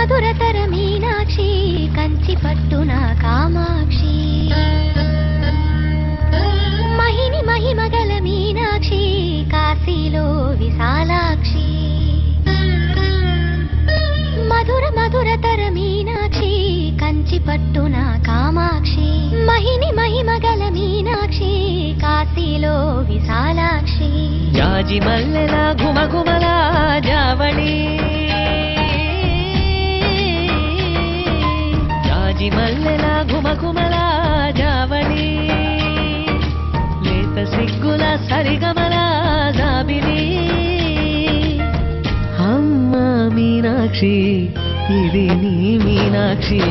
మధురతర మీనాక్షి కంచి పట్టున కామాక్షి మహిని మహిమగల మీనాక్షి కాశీలో విశాలాక్షి మధుర మధురతర మీనాక్షి కంచి పట్టున కామాక్షి మహిని మహిమగల మీనాక్షి కాశీలో విశాలాక్షి జాజి మల్లెల ఘుమఘుమల జావళి జాజి మల్లెల ఘుమఘుమల జావళి లేత సిగ్గుల సరిగమల జాబిలి అమ్మ మీనాక్షి ఇది నీ మీనాక్షి